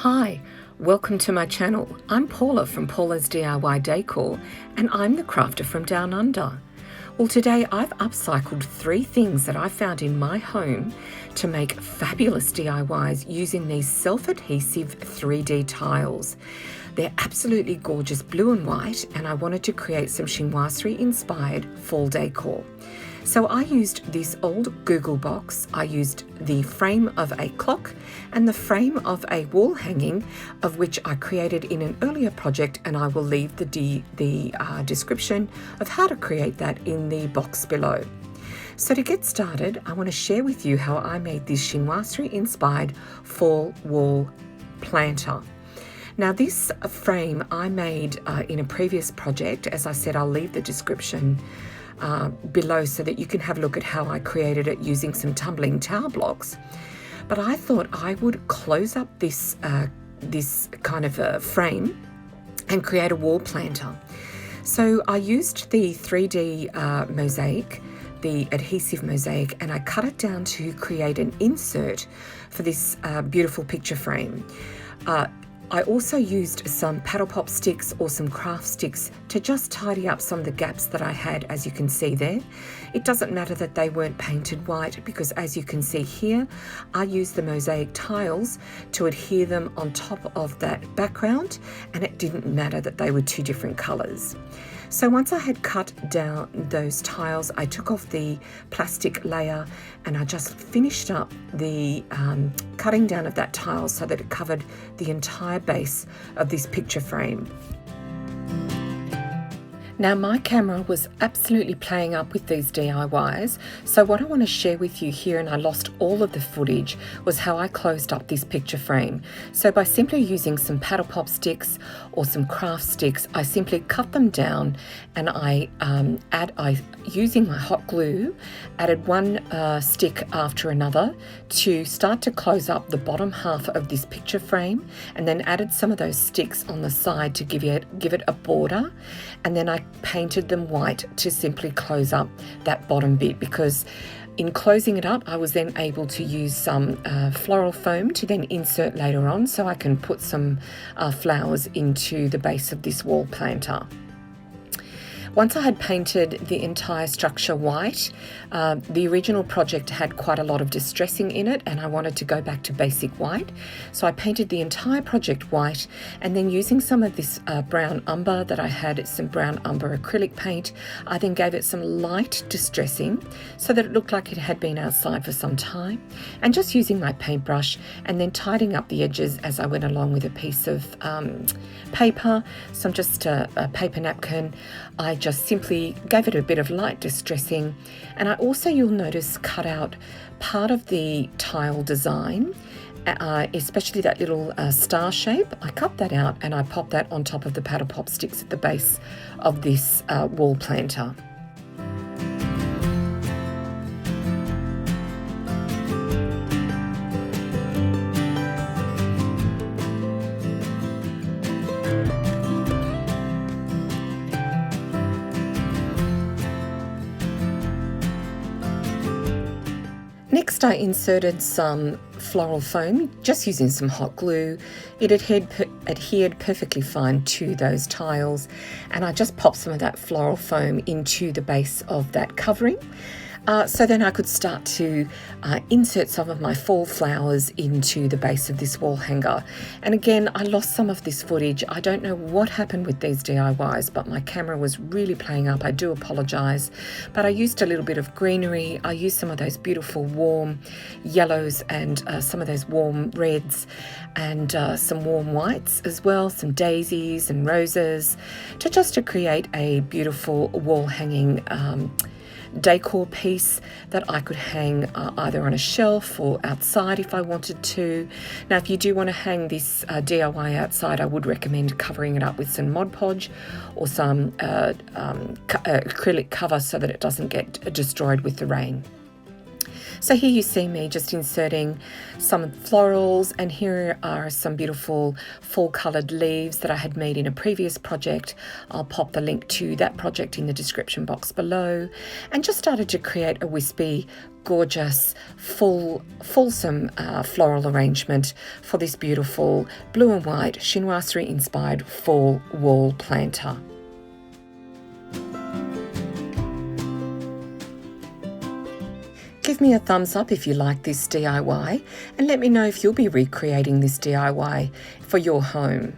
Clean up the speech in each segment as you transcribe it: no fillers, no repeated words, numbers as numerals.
Hi, welcome to my channel. I'm Paula from Paula's DIY Decor, and I'm the crafter from Down Under. Well, today I've upcycled 3 things that I found in my home to make fabulous DIYs using these self-adhesive 3D tiles. They're absolutely gorgeous blue and white, and I wanted to create some chinoiserie inspired fall decor. So I used this old Google box, I used the frame of a clock and the frame of a wall hanging, of which I created in an earlier project, and I will leave the description of how to create that in the box below. So to get started, I want to share with you how I made this chinoiserie inspired fall wall planter. Now this frame I made in a previous project. As I said, I'll leave the description below so that you can have a look at how I created it using some tumbling tower blocks. But I thought I would close up this kind of a frame and create a wall planter. So I used the 3D mosaic, the adhesive mosaic, and I cut it down to create an insert for this beautiful picture frame. I also used some paddle pop sticks or some craft sticks to just tidy up some of the gaps that I had, as you can see there. It doesn't matter that they weren't painted white, because as you can see here, I used the mosaic tiles to adhere them on top of that background, and it didn't matter that they were 2 different colours. So once I had cut down those tiles, I took off the plastic layer and I just finished up the cutting down of that tile so that it covered the entire base of this picture frame. Now my camera was absolutely playing up with these DIYs, so what I want to share with you here, and I lost all of the footage, was how I closed up this picture frame. So by simply using some paddle pop sticks or some craft sticks, I simply cut them down, and I using my hot glue, added one stick after another to start to close up the bottom half of this picture frame, and then added some of those sticks on the side to give it a border, and then I painted them white to simply close up that bottom bit, because in closing it up I was then able to use some floral foam to then insert later on, so I can put some flowers into the base of this wall planter. Once I had painted the entire structure white, the original project had quite a lot of distressing in it, and I wanted to go back to basic white. So I painted the entire project white, and then using some of this brown umber that I had, some brown umber acrylic paint, I then gave it some light distressing so that it looked like it had been outside for some time, and just using my paintbrush and then tidying up the edges as I went along with a piece of paper, just a paper napkin. I just simply gave it a bit of light distressing, and I also, you'll notice, cut out part of the tile design, especially that little star shape. I cut that out and I popped that on top of the paddle pop sticks at the base of this wall planter. Next, I inserted some floral foam, just using some hot glue. It adhered perfectly fine to those tiles, and I just popped some of that floral foam into the base of that covering. So then I could start to insert some of my fall flowers into the base of this wall hanger. And again, I lost some of this footage. I don't know what happened with these DIYs, but my camera was really playing up. I do apologise. But I used a little bit of greenery. I used some of those beautiful warm yellows and some of those warm reds, and some warm whites as well, some daisies and roses, to create a beautiful wall hanging decor piece that I could hang either on a shelf or outside if I wanted to. Now, if you do want to hang this DIY outside, I would recommend covering it up with some Mod Podge or some acrylic cover so that it doesn't get destroyed with the rain. So here you see me just inserting some florals, and here are some beautiful fall coloured leaves that I had made in a previous project. I'll pop the link to that project in the description box below, and just started to create a wispy, gorgeous, fulsome floral arrangement for this beautiful blue and white Chinoiserie inspired fall wall planter. Give me a thumbs up if you like this DIY, and let me know if you'll be recreating this DIY for your home.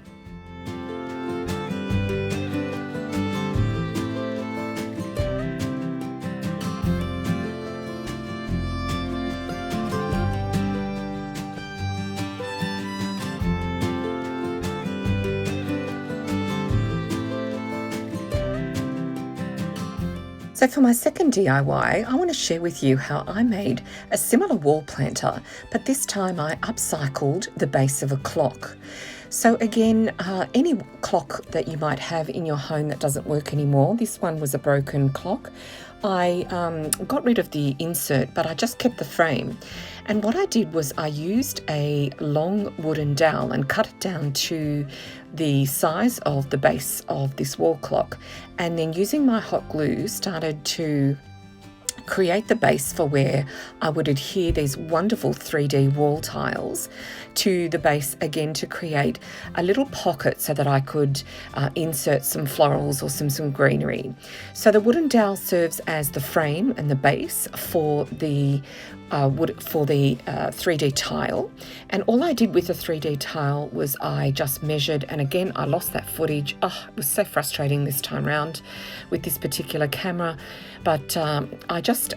So for my second DIY, I want to share with you how I made a similar wall planter, but this time I upcycled the base of a clock. So again, any clock that you might have in your home that doesn't work anymore, this one was a broken clock. I got rid of the insert, but I just kept the frame. And what I did was I used a long wooden dowel and cut it down to the size of the base of this wall clock. And then using my hot glue, started to create the base for where I would adhere these wonderful 3D wall tiles to the base, again to create a little pocket so that I could insert some florals or some greenery. So the wooden dowel serves as the frame and the base for the 3D tile, and all I did with the 3D tile was I just measured, and again I lost that footage. It was so frustrating this time round with this particular camera, but I just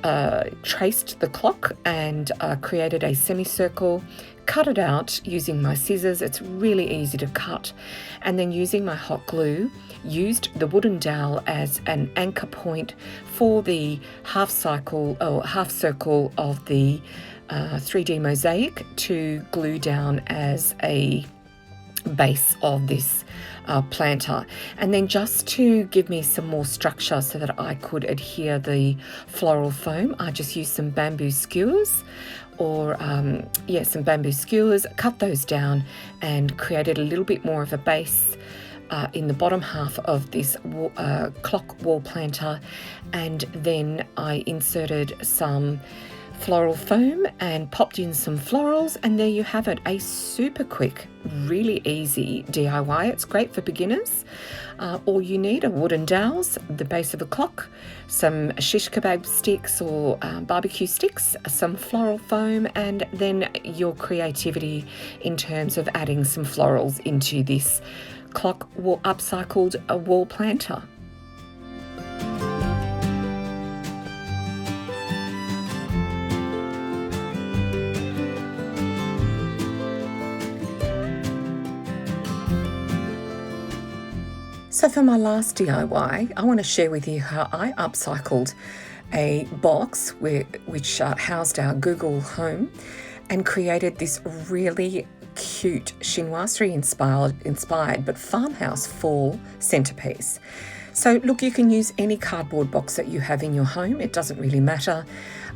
traced the clock and created a semicircle, cut it out using my scissors. It's really easy to cut, and then using my hot glue, used the wooden dowel as an anchor point for the half circle of the 3D mosaic to glue down as a base of this planter. And then just to give me some more structure so that I could adhere the floral foam, I just used some bamboo skewers, some bamboo skewers, cut those down and created a little bit more of a base in the bottom half of this clock wall planter. And then I inserted some floral foam and popped in some florals, and there you have it, a super quick, really easy DIY. It's great for beginners. All you need are wooden dowels, the base of a clock, some shish kebab sticks or barbecue sticks, some floral foam, and then your creativity in terms of adding some florals into this upcycled wall planter. So for my last DIY, I want to share with you how I upcycled a box which housed our Google Home, and created this really cute Chinoiserie inspired but farmhouse fall centerpiece. So look, you can use any cardboard box that you have in your home, it doesn't really matter,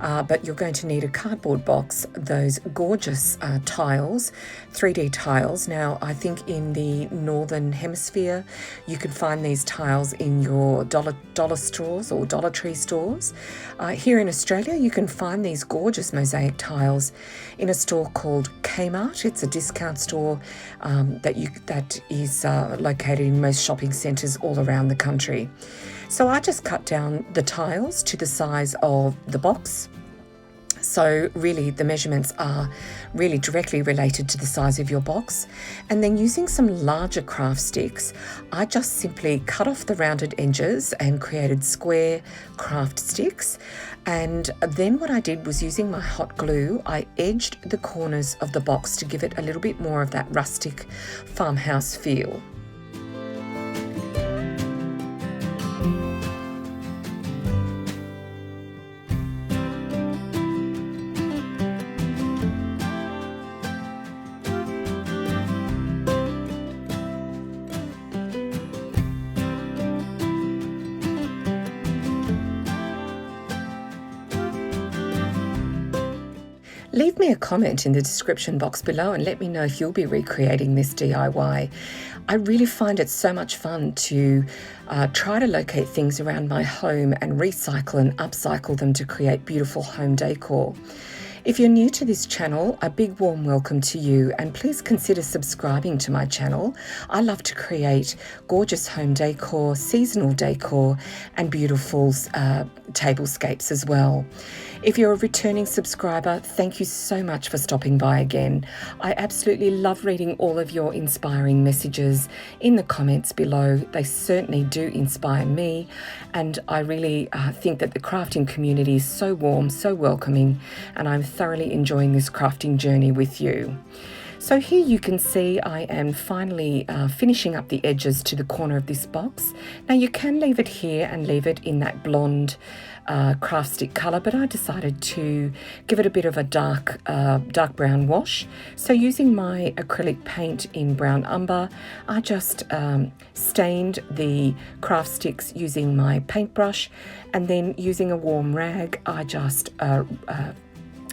but you're going to need a cardboard box, those gorgeous tiles, 3D tiles. Now I think in the northern hemisphere you can find these tiles in your dollar stores or Dollar Tree stores. Here in Australia you can find these gorgeous mosaic tiles in a store called Kmart. It's a discount store that is located in most shopping centres all around the country. So I just cut down the tiles to the size of the box. So really the measurements are really directly related to the size of your box. And then using some larger craft sticks, I just simply cut off the rounded edges and created square craft sticks. And then what I did was, using my hot glue, I edged the corners of the box to give it a little bit more of that rustic farmhouse feel. Leave me a comment in the description box below and let me know if you'll be recreating this DIY. I really find it so much fun to try to locate things around my home and recycle and upcycle them to create beautiful home decor. If you're new to this channel, a big warm welcome to you, and please consider subscribing to my channel. I love to create gorgeous home decor, seasonal decor, and beautiful tablescapes as well. If you're a returning subscriber, thank you so much for stopping by again. I absolutely love reading all of your inspiring messages in the comments below. They certainly do inspire me, and I really think that the crafting community is so warm, so welcoming, and I'm thoroughly enjoying this crafting journey with you. So here you can see I am finally finishing up the edges to the corner of this box. Now you can leave it here and leave it in that blonde craft stick colour, but I decided to give it a bit of a dark brown wash. So using my acrylic paint in brown umber, I just stained the craft sticks using my paintbrush, and then using a warm rag I just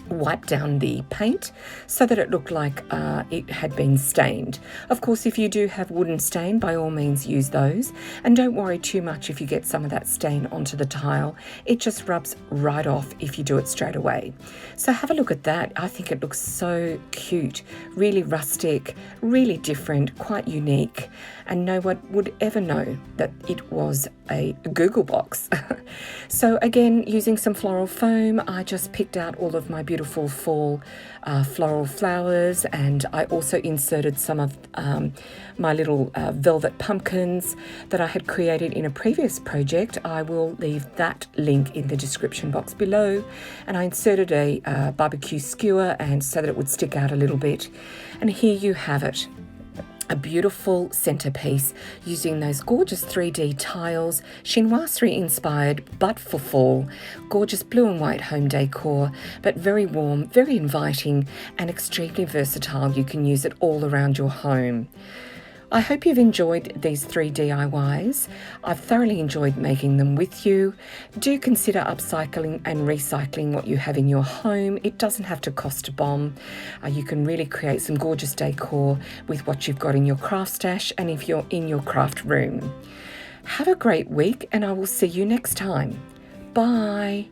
wipe down the paint so that it looked like it had been stained. Of course, if you do have wooden stain, by all means use those, and don't worry too much if you get some of that stain onto the tile. It just rubs right off if you do it straight away. So have a look at that. I think it looks so cute, really rustic, really different, quite unique, and no one would ever know that it was a Google box. So again, using some floral foam, I just picked out all of my beautiful fall floral flowers, and I also inserted some of my little velvet pumpkins that I had created in a previous project. I will leave that link in the description box below, and I inserted a barbecue skewer and so that it would stick out a little bit. And here you have it. A beautiful centerpiece using those gorgeous 3D tiles, Chinoiserie inspired, but for fall. Gorgeous blue and white home decor, but very warm, very inviting, and extremely versatile. You can use it all around your home. I hope you've enjoyed these 3 DIYs. I've thoroughly enjoyed making them with you. Do consider upcycling and recycling what you have in your home. It doesn't have to cost a bomb. You can really create some gorgeous decor with what you've got in your craft stash and if you're in your craft room. Have a great week, and I will see you next time. Bye.